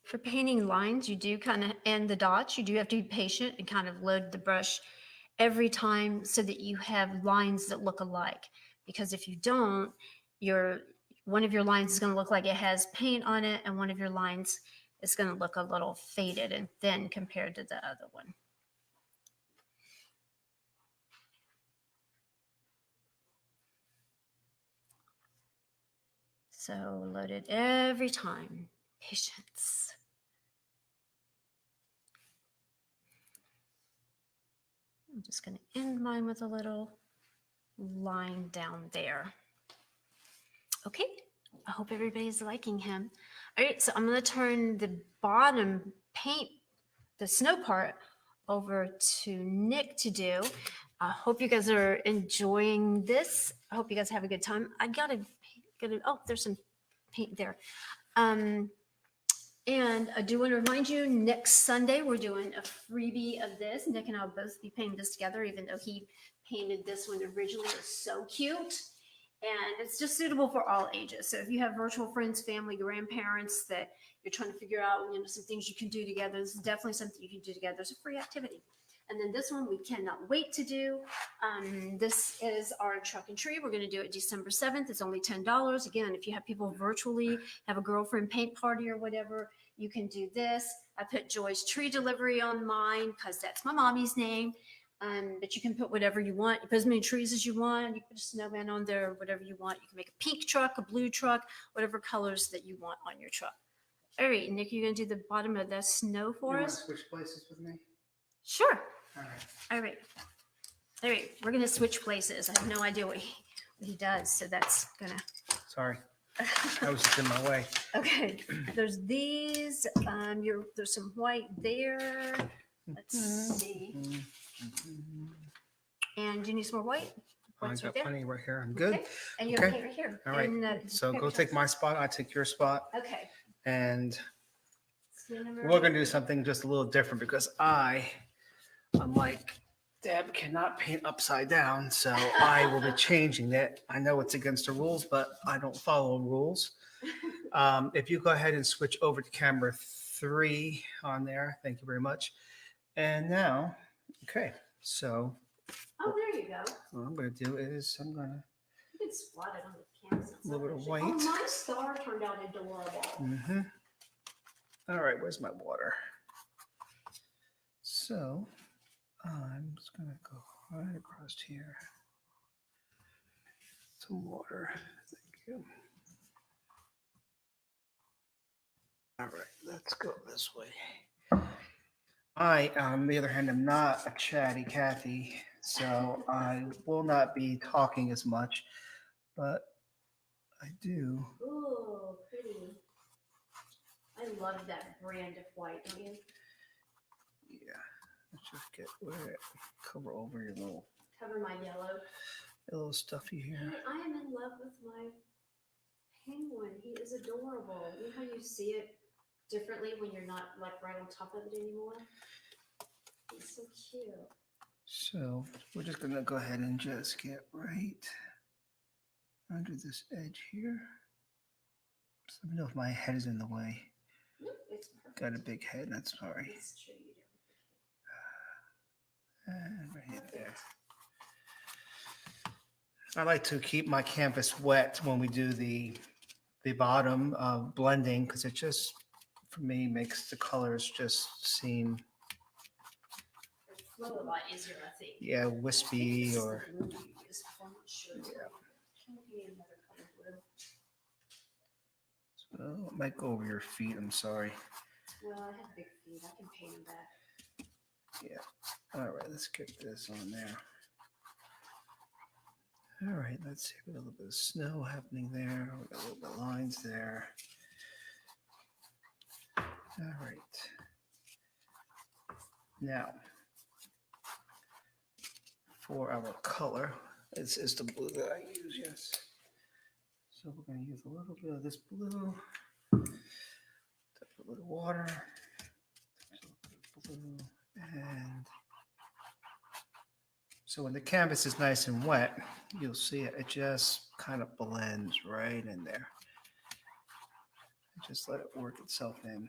S1: For painting lines, you do kind of, and the dots, you do have to be patient and kind of load the brush every time so that you have lines that look alike. Because if you don't, one of your lines is going to look like it has paint on it, and one of your lines is going to look a little faded and thin compared to the other one. So load it every time. Patience. I'm just going to end mine with a little line down there. Okay, I hope everybody's liking him. All right, so I'm going to turn the bottom paint, the snow part, over to Nick to do. I hope you guys are enjoying this. I hope you guys have a good time. I gotta oh, there's some paint there. And I do want to remind you, next Sunday, we're doing a freebie of this. Nick and I will both be painting this together, even though he painted this one originally. It's so cute. And it's just suitable for all ages. So if you have virtual friends, family, grandparents that you're trying to figure out, some things you can do together, this is definitely something you can do together. It's a free activity. And then this one we cannot wait to do. This is our truck and tree. We're going to do it December 7th. It's only $10. Again, if you have people virtually, have a girlfriend paint party or whatever, you can do this. I put Joy's Tree Delivery on mine because that's my mommy's name. But you can put whatever you want. You put as many trees as you want. You can put a snowman on there, whatever you want. You can make a pink truck, a blue truck, whatever colors that you want on your truck. All right, Nick, you're going to do the bottom of the snow for us?
S2: Switch places with me?
S1: Sure.
S2: All right.
S1: All right. All right, we're going to switch places. I have no idea what he does, so that's going to...
S2: Sorry. I was just in my way.
S1: Okay, there's these. There's some white there. Let's see. And do you need some more white?
S2: I
S1: White's
S2: got
S1: right there.
S2: plenty right here. I'm good.
S1: Okay. And you have
S2: Okay.
S1: paint right here.
S2: All right.
S1: And,
S2: So go
S1: pictures.
S2: take my spot. I take your spot.
S1: Okay.
S2: And
S1: Cinema.
S2: we're going to do something just a little different because I'm like, Deb cannot paint upside down. So I will be changing that. I know it's against the rules, but I don't follow rules. If you go ahead and switch over to camera 3 on there. Thank you very much. And now, okay. So
S1: Oh, there you go.
S2: what I'm going to do is I'm going to
S1: You can spot it on the canvas.
S2: A little bit of
S1: Oh,
S2: white.
S1: my star turned out adorable.
S2: Mm-hmm. All right, where's my water? So I'm just gonna go right across here. Some water. Thank you. All right, let's go this way. I, on the other hand, am not a chatty Cathy, so I will not be talking as much, but I do.
S1: Ooh, pretty. I love that brand of white, don't you?
S2: Yeah, let's just get cover over your
S1: Cover my yellow.
S2: little stuffy
S1: Hey,
S2: here.
S1: I am in love with my penguin. He is adorable. You know how you see it differently when you're not like right on top of it anymore? He's so cute.
S2: So we're just gonna go ahead and just get right under this edge here. Just let me know if my head is in the way.
S1: Nope, it's perfect.
S2: Got a big head, that's sorry.
S1: It's true, you
S2: And right
S1: do.
S2: there. I like to keep my canvas wet when we do the bottom blending because it just, for me, makes the colors just seem,
S1: It flow a lot easier, I think.
S2: yeah,
S1: I think
S2: wispy
S1: this is
S2: or,
S1: the blue you used, but I'm not sure.
S2: Yeah.
S1: Can we get another color blue?
S2: so it might go over your feet, I'm sorry.
S1: Well, I have big feet. I can paint them back.
S2: All right, let's get this on there. All right, let's see, we got a little bit of snow happening there. We got a little bit of lines there. All right. Now, for our color, this is the blue that I use, yes. So we're going to use a little bit of this blue, a little water, blue, and so when the canvas is nice and wet, you'll see it, it just kind of blends right in there. Just let it work itself in.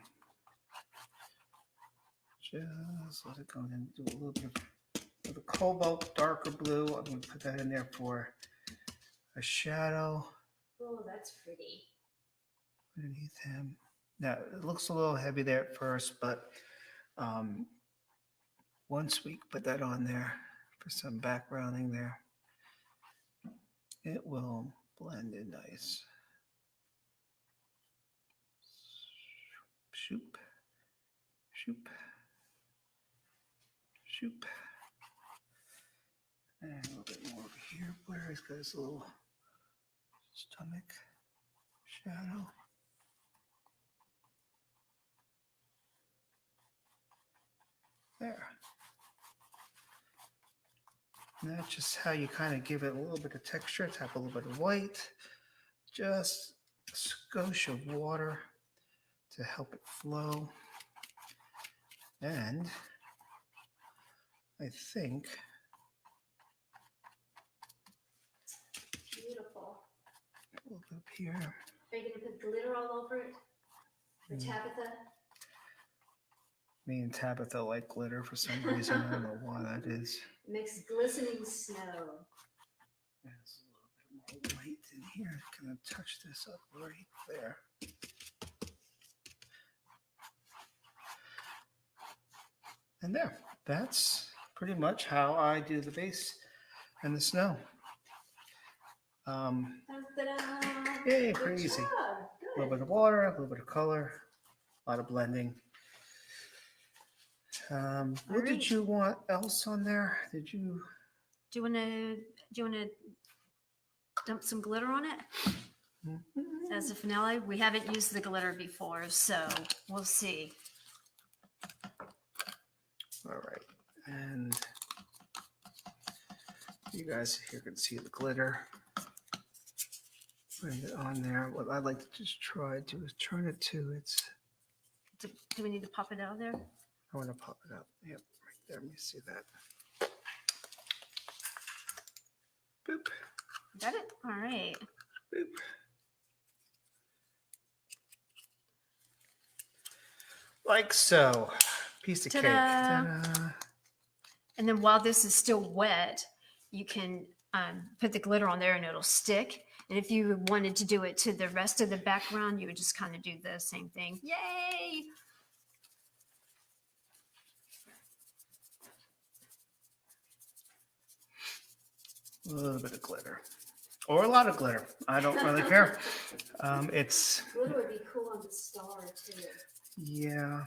S2: Just let it go in. Do a little bit of the cobalt darker blue. I'm going to put that in there for a shadow
S1: Oh, that's pretty.
S2: underneath him. Now it looks a little heavy there at first, but once we put that on there for some backgrounding there, it will blend in nice. Shoop, shoop, shoop. And a little bit more over here where he's got his little stomach shadow. There. And that's just how you kind of give it a little bit of texture. Tap a little bit of white, just a skosh of water to help it flow. And I think
S1: Beautiful.
S2: a little bit up here.
S1: Are you going to put glitter all over it? For Tabitha?
S2: Me and Tabitha like glitter for some reason. I don't know why that is.
S1: It makes glistening snow.
S2: There's a little bit more white in here. Gonna touch this up right there. And there. That's pretty much how I do the base and the snow.
S1: Ta-da!
S2: Yay,
S1: Good
S2: pretty easy.
S1: job.
S2: A little
S1: Good.
S2: bit of water, a little bit of color, a lot of blending. What did
S1: right.
S2: you want else on there? Did you?
S1: Do you want to dump some glitter on it as a finale? We haven't used the glitter before, so we'll see.
S2: All right, and you guys here can see the glitter. Putting it on there. What I like to just try to do is turn it to its.
S1: Do we need to pop it out of there?
S2: I want to pop it up. Yep, right there. Let me see that. Boop,
S1: Got it? All right.
S2: boop. Like so. Piece of cake.
S1: Ta-da.
S2: Ta-da.
S1: And then while this is still wet, you can put the glitter on there and it'll stick. And if you wanted to do it to the rest of the background, you would just kind of do the same thing. Yay!
S2: A little bit of glitter. Or a lot of glitter. I don't really care. It's,
S1: Glitter would be cool on the star too.
S2: yeah.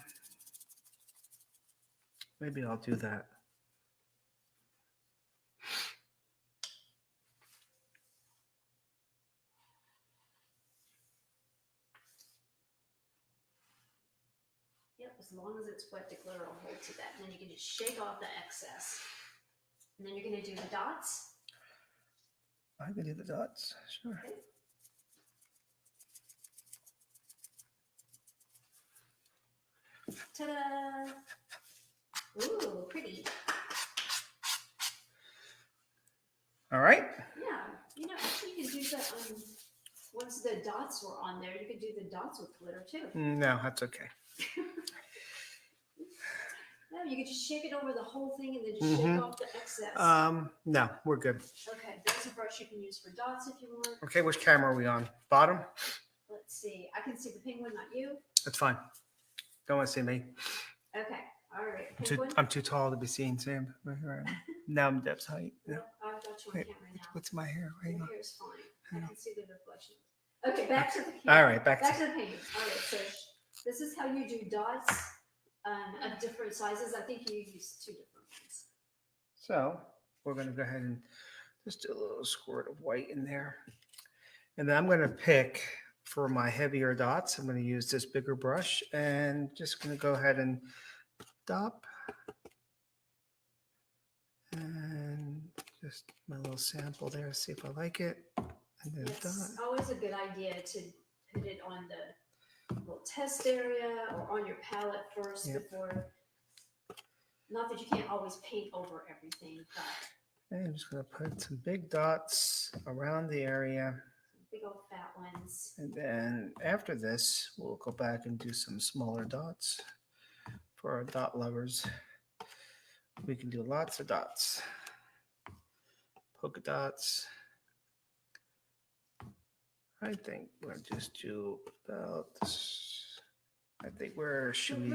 S2: maybe I'll do that.
S1: Yep, as long as it's wet, the glitter will hold to that. And then you can just shake off the excess. And then you're gonna do the dots.
S2: I can do the dots, sure.
S1: Okay. Ta-da! Ooh, pretty.
S2: All right.
S1: Yeah, you know, actually you could do that once the dots were on there, you could do the dots with glitter too.
S2: No, that's okay.
S1: No, you could just shake it over the whole thing and then just shake off the excess.
S2: No, we're good.
S1: Okay, there's a brush you can use for dots if you want.
S2: Okay, which camera are we on? Bottom?
S1: Let's see. I can see the penguin, not you.
S2: That's fine. Don't want to see me.
S1: Okay, all right. Penguin.
S2: I'm too tall to be seen, Sam. Right. Now I'm Deb's height. Yeah.
S1: Nope, I've got you on
S2: Wait,
S1: camera now.
S2: what's my hair? Hang
S1: Your
S2: on.
S1: hair is fine.
S2: Hang
S1: I can see the reflection. Okay, back to the penguin.
S2: All right, back
S1: Back
S2: to
S1: to the penguin. All right, so this is how you do dots of different sizes. I think you use 2 different ones.
S2: So we're going to go ahead and just do a little squirt of white in there. And then I'm going to pick for my heavier dots. I'm going to use this bigger brush and just going to go ahead and dop. And just my little sample there, see if I like it. And then
S1: It's
S2: dot.
S1: always a good idea to put it on the little test area or on your palette first
S2: Yep.
S1: before. Not that you can't always paint over everything, but
S2: And I'm just going to put some big dots around the area.
S1: big old fat ones.
S2: And then after this, we'll go back and do some smaller dots for our dot lovers. We can do lots of dots, polka dots. I think we'll just do about, I think where should we,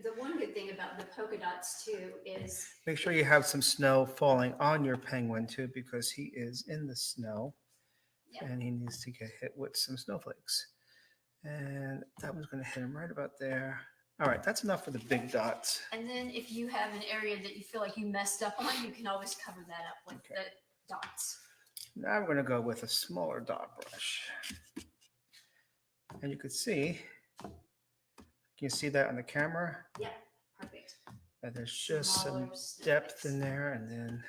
S1: The one good thing about the polka dots too is
S2: make sure you have some snow falling on your penguin too, because he is in the snow.
S1: Yep.
S2: And he needs to get hit with some snowflakes. And that one's going to hit him right about there. All right, that's enough for the big dots.
S1: and then if you have an area that you feel like you messed up on, you can always cover that up with
S2: Okay.
S1: the dots.
S2: Now we're going to go with a smaller dot brush. And you can see that on the camera?
S1: Yeah, perfect.
S2: That there's just
S1: Smaller
S2: some depth
S1: snowflakes.
S2: in there. And then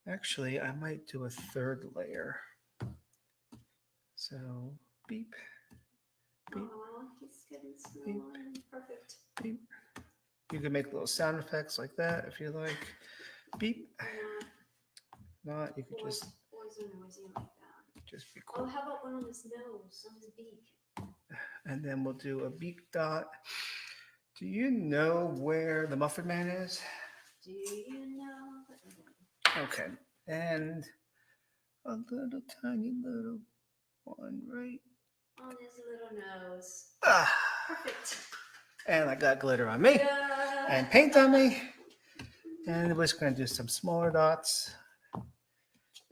S2: actually I might do a 3rd layer. So beep, beep,
S1: Aw, he's getting snow on. Perfect.
S2: beep. You can make little sound effects like that if you like. Beep. Not, you could
S1: Boys,
S2: just
S1: boys are noisy like that.
S2: be
S1: Oh,
S2: cool.
S1: how about one on his nose, on his beak?
S2: And then we'll do a beak dot. Do you know where the Muffin Man is?
S1: Do you know?
S2: Okay. And a little tiny little one right.
S1: On his little nose.
S2: Ah,
S1: Perfect.
S2: and I got glitter on me
S1: Yeah.
S2: and paint on me. And we're just going to do some smaller dots.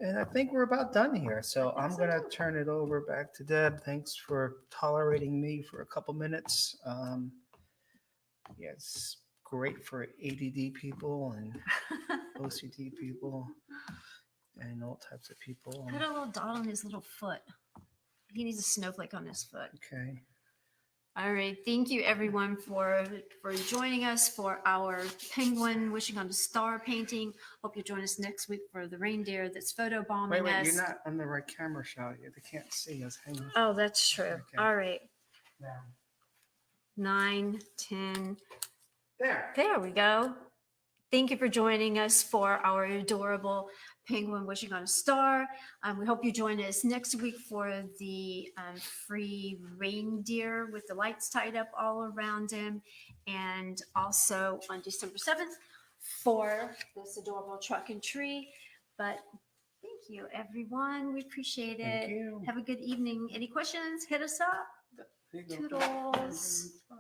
S2: And I think we're about done here. So I'm going to turn it over back to Deb. Thanks for tolerating me for a couple minutes. Yeah, it's great for ADD people and OCD people and all types of people.
S1: Put a little dot on his little foot. He needs a snowflake on his foot.
S2: Okay.
S1: All right. Thank you everyone for joining us for our penguin wishing on a star painting. Hope you join us next week for the reindeer that's photo bombing
S2: Wait,
S1: us.
S2: you're not on the right camera shot yet. They can't see us. Hang on.
S1: Oh, that's true.
S2: Okay.
S1: All right.
S2: Now.
S1: 9, 10.
S2: There.
S1: There we go. Thank you for joining us for our adorable penguin wishing on a star. We hope you join us next week for the free reindeer with the lights tied up all around him. And also on December 7th for this adorable truck and tree. But thank you, everyone. We appreciate it.
S2: Thank you.
S1: Have a good evening. Any questions? Hit us up.
S2: There you go.
S1: Toodles.
S2: Bye.